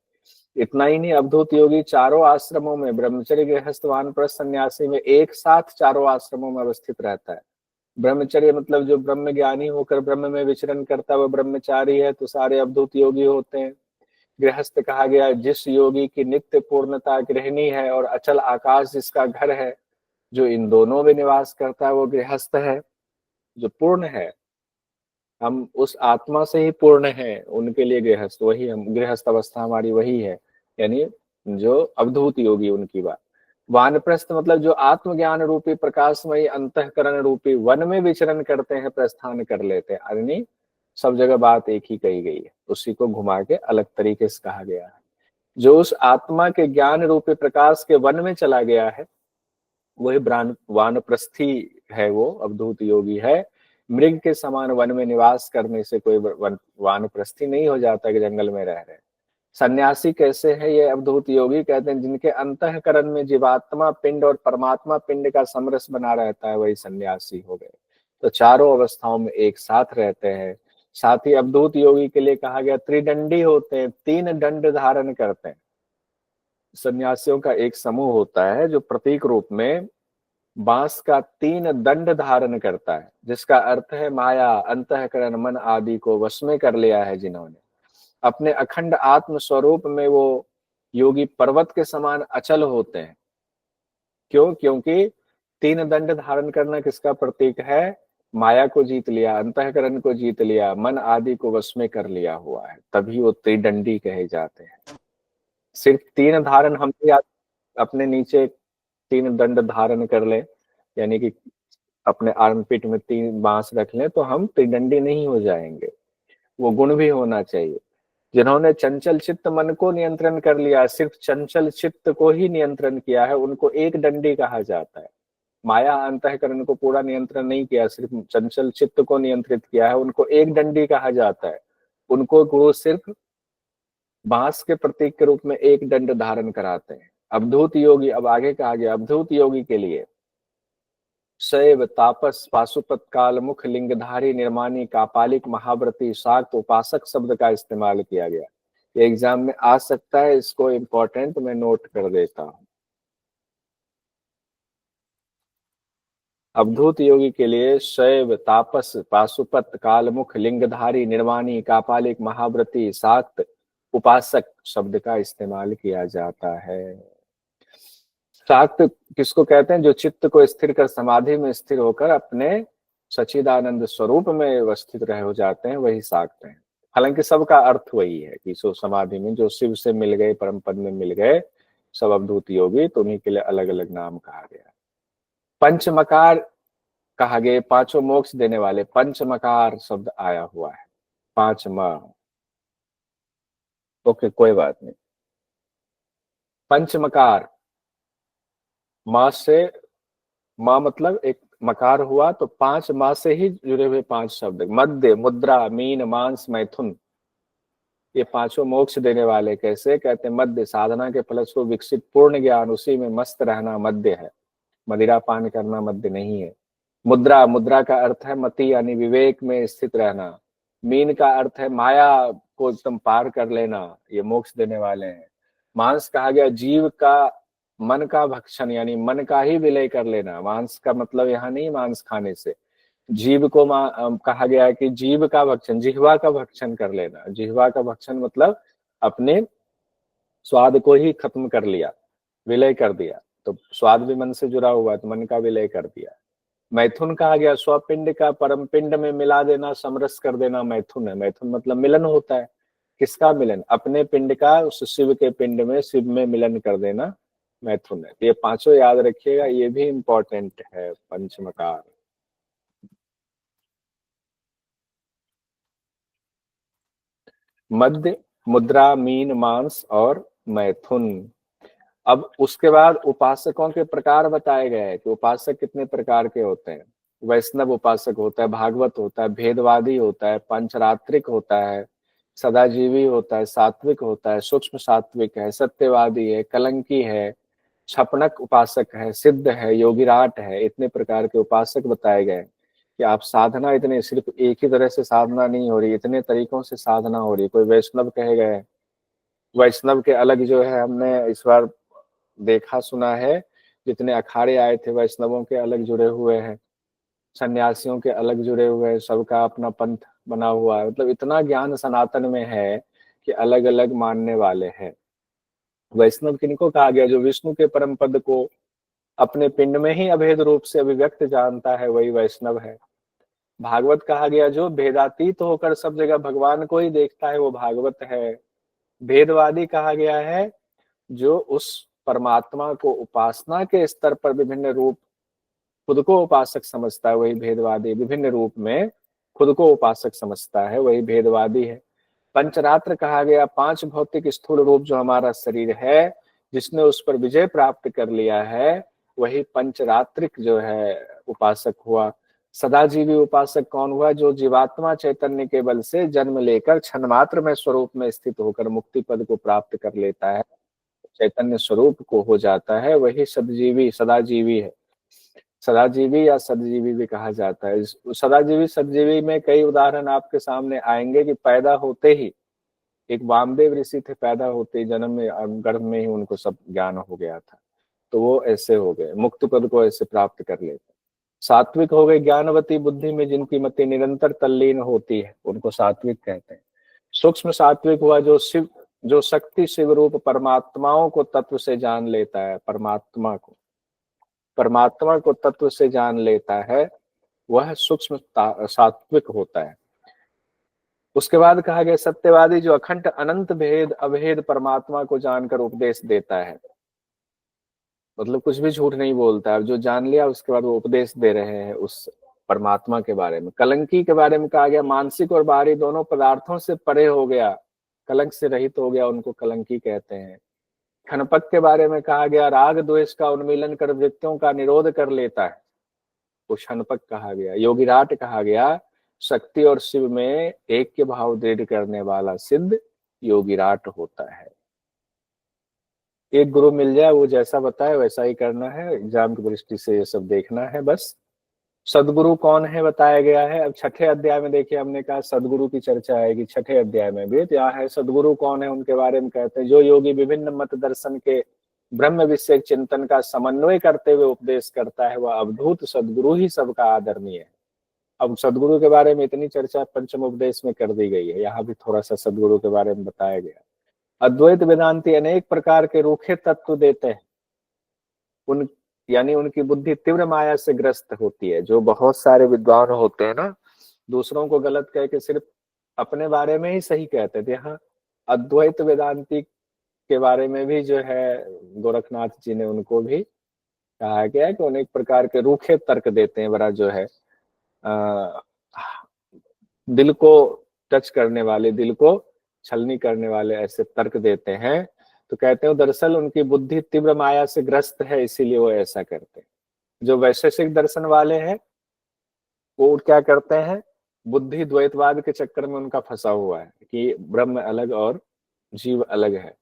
इतना ही नहीं, अवधूत योगी चारों आश्रमों में, ब्रह्मचर्य, गृहस्थ, वानप्रस्थ, सन्यासी में एक साथ चारों आश्रमों में अवस्थित रहता है। ब्रह्मचर्य मतलब जो ब्रह्म ज्ञानी होकर ब्रह्म में विचरण करता है वह ब्रह्मचारी है, तो सारे अवधूत योगी होते हैं। गृहस्थ कहा गया जिस योगी की नित्य पूर्णता गृहिणी है और अचल आकाश जिसका घर है, जो इन दोनों में निवास करता है वो गृहस्थ है, जो पूर्ण है। हम उस आत्मा से ही पूर्ण है, उनके लिए गृहस्थ वही, हम गृहस्थ अवस्था हमारी वही है, यानी जो अवधूत योगी उनकी बात। वानप्रस्थ मतलब जो आत्मज्ञान रूपी प्रकाशमयी अंतःकरण रूपी वन में विचरण करते हैं, प्रस्थान कर लेते हैं। यानी सब जगह बात एक ही कही गई है, उसी को घुमा के अलग तरीके से कहा गया है। जो उस आत्मा के ज्ञान रूपी प्रकाश के वन में चला गया है वही वानप्रस्थी है, वो अवधूत योगी है। मृग के समान वन में निवास करने से कोई वानप्रस्थी नहीं हो जाता कि जंगल में रह रहे। सन्यासी कैसे है ये अवधूत योगी, कहते हैं जिनके अंतःकरण में जीवात्मा पिंड और परमात्मा पिंड का समरस बना रहता है, वही सन्यासी हो गए। तो चारों अवस्थाओं में एक साथ रहते हैं। साथ ही अवधूत योगी के लिए कहा गया त्रिदंडी होते हैं, 3 दंड धारण करते हैं। सन्यासियों का एक समूह होता है जो प्रतीक रूप में बांस का 3 दंड धारण करता है, जिसका अर्थ है माया, अंतःकरण, मन आदि को वश में कर लिया है जिन्होंने। अपने अखंड आत्म स्वरूप में वो योगी पर्वत के समान अचल होते हैं। क्यों? क्योंकि 3 दंड धारण करना किसका प्रतीक है? माया को जीत लिया, अंतःकरण को जीत लिया, मन आदि को वश में कर लिया हुआ है, तभी वो त्रिदंडी कहे जाते हैं। सिर्फ 3 धारण हम भी अपने नीचे 3 दंड धारण कर ले, यानी कि अपने आर्मपिट में 3 बांस रख लें तो हम त्रिदंडी नहीं हो जाएंगे। वो गुण भी होना चाहिए। जिन्होंने चंचल चित्त मन को नियंत्रण कर लिया, सिर्फ चंचल चित्त को ही नियंत्रण किया है, उनको एक दंडी कहा जाता है। माया अंतःकरण को पूरा नियंत्रण नहीं किया, सिर्फ चंचल चित्त को नियंत्रित किया है, उनको एक दंडी कहा जाता है। उनको गुरु सिर्फ बांस के प्रतीक के रूप में एक दंड धारण कराते हैं। अवधूत योगी, अब आगे कहा गया अवधूत योगी के लिए शैव, तापस, पाशुपत, काल, मुख, लिंगधारी, निर्माणी, कापालिक, महाव्रती, शाक्त, उपासक शब्द का इस्तेमाल किया गया। ये एग्जाम में आ सकता है, इसको इम्पोर्टेंट मैं नोट कर देता हूं। अवधूत योगी के लिए शैव, तापस, पाशुपत, कालमुख, लिंगधारी, निर्वाणी, कापालिक, महाव्रती, शाक्त, उपासक शब्द का इस्तेमाल किया जाता है। शाक्त किसको कहते हैं? जो चित्त को स्थिर कर समाधि में स्थिर होकर अपने सच्चिदानंद स्वरूप में अवस्थित रह हो जाते हैं, वही शाक्त हैं। हालांकि सबका अर्थ वही है कि सो समाधि में जो शिव से मिल गए, परम पद में मिल गए, सब अवधूत योगी, तो उन्हीं के लिए अलग अलग नाम कहा गया। पंचमकार कहा गया, 5 मोक्ष देने वाले, पंचमकार शब्द आया हुआ है, 5 म। ओके, कोई बात नहीं। पंचमकार, मां से, मां मतलब एक मकार हुआ, तो 5 मां से ही जुड़े हुए 5 शब्द, मध्य, मुद्रा, मीन, मांस, मैथुन, ये 5 मोक्ष देने वाले। कैसे? कहते हैं मध्य, साधना के फलस्वरूप विकसित पूर्ण ज्ञान, उसी में मस्त रहना मध्य है। मदिरा पान करना मध्य नहीं है। मुद्रा, मुद्रा का अर्थ है मति यानी विवेक में स्थित रहना। मीन का अर्थ है माया को एकदम पार कर लेना, ये मोक्ष देने वाले हैं। मांस कहा गया जीव का मन का भक्षण यानी मन का ही विलय कर लेना। मांस का मतलब यहाँ नहीं मांस खाने से, जीव को कहा गया है कि जीव का भक्षण, जिह्वा का भक्षण कर लेना। जिह्वा का भक्षण मतलब अपने स्वाद को ही खत्म कर लिया, विलय कर दिया। तो स्वाद भी मन से जुड़ा हुआ है, तो मन का विलय कर दिया। मैथुन कहा गया स्वपिंड का परम पिंड में मिला देना, समरस कर देना मैथुन है। मैथुन मतलब मिलन होता है। किसका मिलन? अपने पिंड का उस शिव के पिंड में, शिव में मिलन कर देना मैथुन है। ये पांचों याद रखिएगा, ये भी इंपॉर्टेंट है पंचमकार। मध्य, मुद्रा, मीन, मांस और मैथुन। अब उसके बाद उपासकों के प्रकार बताए गए हैं कि उपासक कितने प्रकार के होते हैं। वैष्णव उपासक होता है, भागवत होता है, भेदवादी होता है, पंचरात्रिक होता है, सदाजीवी होता है, सात्विक होता है, सूक्ष्म सात्विक है, सत्यवादी है, कलंकी है, छपनक उपासक है, सिद्ध है, योगिराट है। इतने प्रकार के उपासक बताए गए कि आप साधना इतने, सिर्फ एक ही तरह से साधना नहीं हो रही, इतने तरीकों से साधना हो रही। कोई वैष्णव कहे गए, वैष्णव के अलग जो है हमने इस बार देखा सुना है, जितने अखाड़े आए थे वैष्णवों के अलग जुड़े हुए हैं, सन्यासियों के अलग जुड़े हुए हैं, सबका अपना पंथ बना हुआ है। मतलब इतना ज्ञान सनातन में है कि अलग अलग मानने वाले हैं। वैष्णव किनको कहा गया? जो विष्णु के परम पद को अपने पिंड में ही अभेद रूप से अभिव्यक्त जानता है, वही वैष्णव है। भागवत कहा गया जो भेदातीत होकर सब जगह भगवान को ही देखता है, वो भागवत है। भेदवादी कहा गया है जो उस परमात्मा को उपासना के स्तर पर विभिन्न रूप खुद को उपासक समझता है, वही भेदवादी। विभिन्न रूप में खुद को उपासक समझता है, वही भेदवादी है। पंचरात्र कहा गया पांच भौतिक स्थूल रूप जो हमारा शरीर है, जिसने उस पर विजय प्राप्त कर लिया है, वही पंचरात्रिक जो है उपासक हुआ। सदाजीवी उपासक कौन हुआ? जो जीवात्मा चैतन्य के बल से जन्म लेकर क्षण मात्र में स्वरूप में स्थित होकर मुक्ति पद को प्राप्त कर लेता है, चैतन्य स्वरूप को हो जाता है, वही सदजीवी सदाजीवी है। सदाजीवी या सदजीवी भी कहा जाता है। सदाजीवी सदजीवी में कई उदाहरण आपके सामने आएंगे कि पैदा होते ही, एक वामदेव ऋषि थे, पैदा होते ही जन्म में गर्भ में ही उनको सब ज्ञान हो गया था, तो वो ऐसे हो गए, मुक्त पद को ऐसे प्राप्त कर लेते। सात्विक हो गए ज्ञानवती बुद्धि में जिनकी मति निरंतर तल्लीन होती है, उनको सात्विक कहते हैं। सूक्ष्म सात्विक हुआ जो शक्ति शिव रूप परमात्माओं को तत्व से जान लेता है, परमात्मा को तत्व से जान लेता है, वह सूक्ष्म सात्विक होता है। उसके बाद कहा गया सत्यवादी जो अखंड अनंत भेद अभेद परमात्मा को जानकर उपदेश देता है, मतलब कुछ भी झूठ नहीं बोलता है, जो जान लिया उसके बाद वो उपदेश दे रहे हैं उस परमात्मा के बारे में। कलंकी के बारे में कहा गया मानसिक और बाहरी दोनों पदार्थों से परे हो गया, कलंक से रहित हो गया, उनको कलंकी कहते हैं। खनपक के बारे में कहा गया राग द्वेष का उन्मीलन कर वृत्तियों का निरोध कर लेता है, वो क्षणपक कहा गया। योगिराट कहा गया शक्ति और शिव में एक के भाव दृढ़ करने वाला सिद्ध योगिराट होता है। एक गुरु मिल जाए, वो जैसा बताए वैसा ही करना है, एग्जाम की दृष्टि से ये सब देखना है बस। सदगुरु कौन है बताया गया है। अब छठे अध्याय में देखिए, हमने कहा सदगुरु की चर्चा आएगी छठे अध्याय में भी, यहाँ है सदगुरु कौन है, उनके बारे में कहते हैं जो योगी विभिन्न मत दर्शन के ब्रह्म विषय चिंतन का समन्वय करते हुए उपदेश करता है, वह अवधूत सदगुरु ही सबका आदरणीय है। अब सदगुरु के बारे में इतनी चर्चा पंचम उपदेश में कर दी गई है, यहाँ भी थोड़ा सा सदगुरु के बारे में बताया गया। अद्वैत वेदांती अनेक प्रकार के रूखे तत्व देते हैं, यानी उनकी बुद्धि तीव्र माया से ग्रस्त होती है। जो बहुत सारे विद्वान होते हैं ना, दूसरों को गलत कह के सिर्फ अपने बारे में ही सही कहते थे। यहाँ अद्वैत वेदांती के बारे में भी जो है गोरखनाथ जी ने उनको भी कहा गया है कि अनेक प्रकार के रूखे तर्क देते हैं, बड़ा जो है दिल को टच करने वाले, दिल को छलनी करने वाले ऐसे तर्क देते हैं। तो कहते हैं दरअसल उनकी बुद्धि तीव्र माया से ग्रस्त है, इसीलिए वो ऐसा करते हैं। जो वैशेषिक दर्शन वाले हैं वो क्या करते हैं, बुद्धि द्वैतवाद के चक्कर में उनका फंसा हुआ है कि ब्रह्म अलग और जीव अलग है।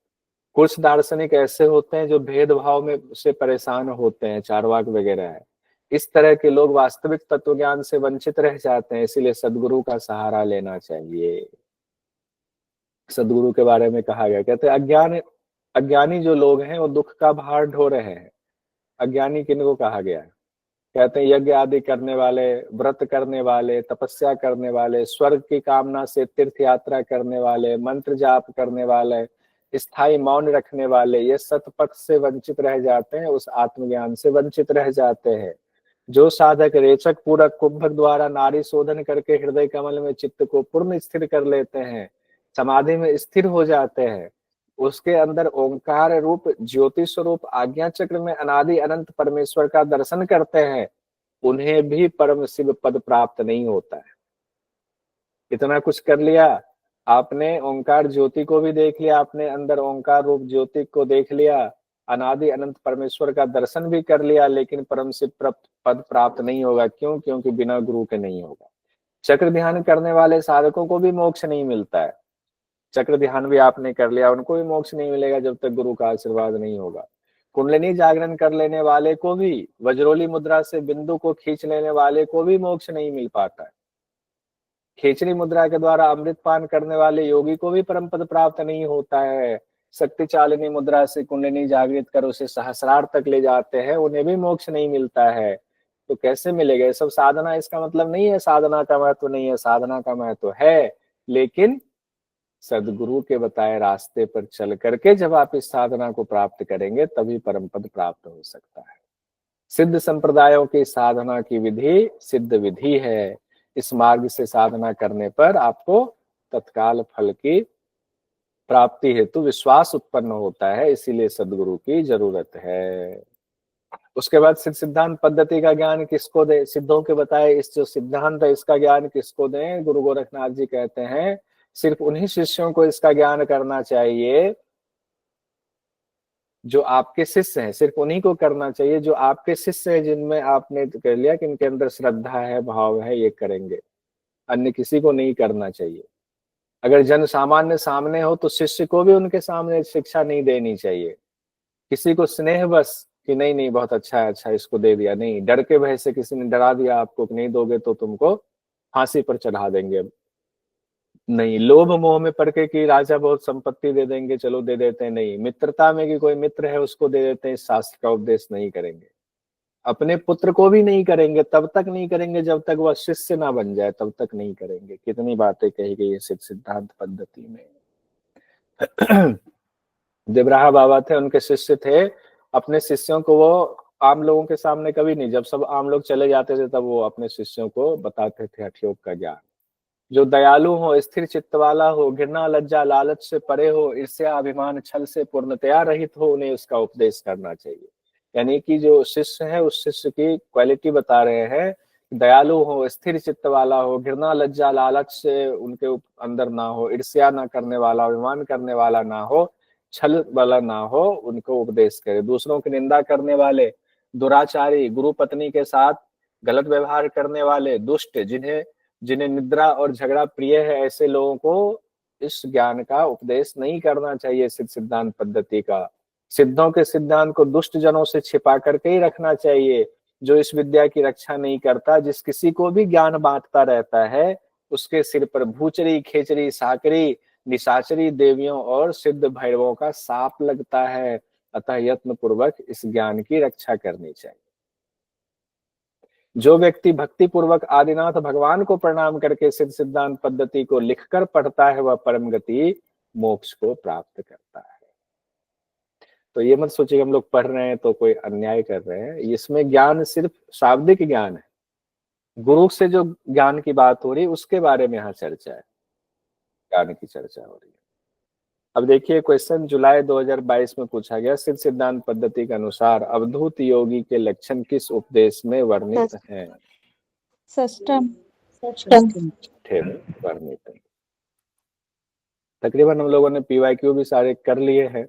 कुछ दार्शनिक ऐसे होते हैं जो भेदभाव में से परेशान होते हैं, चारवाक वगैरह है, इस तरह के लोग वास्तविक तत्व ज्ञान से वंचित रह जाते हैं, इसीलिए सदगुरु का सहारा लेना चाहिए। सदगुरु के बारे में कहा गया, कहते हैं अज्ञानी जो लोग हैं वो दुख का भार ढो रहे हैं। अज्ञानी किनको कहा गया है? कहते हैं यज्ञ आदि करने वाले, व्रत करने वाले, तपस्या करने वाले, स्वर्ग की कामना से तीर्थ यात्रा करने वाले, मंत्र जाप करने वाले, स्थायी मौन रखने वाले, ये सतपथ से वंचित रह जाते हैं, उस आत्मज्ञान से वंचित रह जाते हैं। जो साधक रेचक पूरक कुंभक द्वारा नारी शोधन करके हृदय कमल में चित्त को पूर्ण स्थिर कर लेते हैं, समाधि में स्थिर हो जाते हैं, उसके अंदर ओंकार रूप ज्योति स्वरूप आज्ञा चक्र में अनादि अनंत परमेश्वर का दर्शन करते हैं, उन्हें भी परम शिव पद प्राप्त नहीं होता है। इतना कुछ कर लिया आपने, ओंकार ज्योति को भी देख लिया आपने, अंदर ओंकार रूप ज्योति को देख लिया, अनादि अनंत परमेश्वर का दर्शन भी कर लिया, लेकिन परम शिव पद प्राप्त नहीं होगा। क्यों? क्योंकि बिना गुरु के नहीं होगा। चक्र ध्यान करने वाले साधकों को भी मोक्ष नहीं मिलता है। चक्र ध्यान भी आपने कर लिया, उनको भी मोक्ष नहीं मिलेगा जब तक गुरु का आशीर्वाद नहीं होगा। कुंडलिनी जागरण कर लेने वाले को भी, वज्रोली मुद्रा से बिंदु को खींच लेने वाले को भी मोक्ष नहीं मिल पाता है। खेचरी मुद्रा के द्वारा अमृत पान करने वाले योगी को भी परम पद प्राप्त नहीं होता है। शक्ति चालिनी मुद्रा से कुंडलिनी जागृत कर उसे सहस्रार तक ले जाते हैं, उन्हें भी मोक्ष नहीं मिलता है। तो कैसे मिलेगा? ये सब साधना, इसका मतलब नहीं है साधना का महत्व नहीं है, साधना का महत्व है, लेकिन सदगुरु के बताए रास्ते पर चल करके जब आप इस साधना को प्राप्त करेंगे तभी परम पद प्राप्त हो सकता है। सिद्ध संप्रदायों की साधना की विधि सिद्ध विधि है। इस मार्ग से साधना करने पर आपको तत्काल फल की प्राप्ति हेतु विश्वास उत्पन्न होता है, इसीलिए सदगुरु की जरूरत है। उसके बाद सिद्ध सिद्धांत पद्धति का ज्ञान किसको दे? सिद्धों के बताए इस जो सिद्धांत है इसका ज्ञान किसको दें? गुरु गोरखनाथ जी कहते हैं सिर्फ उन्हीं शिष्यों को इसका ज्ञान करना चाहिए जो आपके शिष्य हैं। सिर्फ उन्हीं को करना चाहिए जो आपके शिष्य हैं, जिनमें आपने कर लिया कि इनके अंदर श्रद्धा है, भाव है, ये करेंगे। अन्य किसी को नहीं करना चाहिए। अगर जन सामान्य सामने हो तो शिष्य को भी उनके सामने शिक्षा नहीं देनी चाहिए। किसी को स्नेह बस कि नहीं नहीं बहुत अच्छा है, अच्छा इसको दे दिया, नहीं, डर के भय से किसी ने डरा दिया आपको कि नहीं दोगे तो तुमको फांसी पर चढ़ा देंगे, नहीं। लोभ मोह में पड़ के कि राजा बहुत संपत्ति दे देंगे, चलो दे देते हैं, नहीं। मित्रता में कि कोई मित्र है उसको दे देते हैं, शास्त्र का उपदेश नहीं करेंगे। अपने पुत्र को भी नहीं करेंगे, तब तक नहीं करेंगे जब तक वह शिष्य ना बन जाए, तब तक नहीं करेंगे। कितनी बातें कही गई है सिद्ध सिद्धांत पद्धति में। देवराहा बाबा थे, उनके शिष्य थे, अपने शिष्यों को वो आम लोगों के सामने कभी नहीं, जब सब आम लोग चले जाते थे तब वो अपने शिष्यों को बताते थे हठ योग का ज्ञान। जो दयालु हो, स्थिर चित्त वाला हो, घृणा लज्जा लालच से परे हो, ईर्ष्या अभिमान छल से पूर्णतया रहित हो, उन्हें उसका उपदेश करना चाहिए। यानी कि जो शिष्य है उस शिष्य की क्वालिटी बता रहे हैं, दयालु हो, स्थिर चित्त वाला हो, घृणा लज्जा लालच से उनके अंदर ना हो, ईर्ष्या ना करने वाला, अभिमान करने वाला ना हो, छल वाला ना हो, उनको उपदेश करे। दूसरों की निंदा करने वाले, दुराचारी, गुरु पत्नी के साथ गलत व्यवहार करने वाले, दुष्ट, जिन्हें निद्रा और झगड़ा प्रिय है, ऐसे लोगों को इस ज्ञान का उपदेश नहीं करना चाहिए। सिद्ध सिद्धांत पद्धति का, सिद्धों के सिद्धांत को दुष्ट जनों से छिपा करके ही रखना चाहिए। जो इस विद्या की रक्षा नहीं करता, जिस किसी को भी ज्ञान बांटता रहता है, उसके सिर पर भूचरी, खेचरी, साकरी, निशाचरी देवियों और सिद्ध भैरवों का साप लगता है। अतः यत्न पूर्वक इस ज्ञान की रक्षा करनी चाहिए। जो व्यक्ति भक्ति पूर्वक आदिनाथ भगवान को प्रणाम करके सिद्ध सिद्धांत पद्धति को लिखकर पढ़ता है, वह परम गति मोक्ष को प्राप्त करता है। तो ये मत सोचिए हम लोग पढ़ रहे हैं तो कोई अन्याय कर रहे हैं। इसमें ज्ञान सिर्फ शाब्दिक ज्ञान है। गुरु से जो ज्ञान की बात हो रही है उसके बारे में यहाँ चर्चा है, ज्ञान की चर्चा हो रही है। अब देखिए क्वेश्चन जुलाई 2022 में पूछा गया, सिद्ध सिद्धांत पद्धति के अनुसार अवधूत योगी के लक्षण किस उपदेश में वर्णित हैं? षष्ठम वर्णित है। तकरीबन हम लोगों ने PYQ भी सारे कर लिए हैं।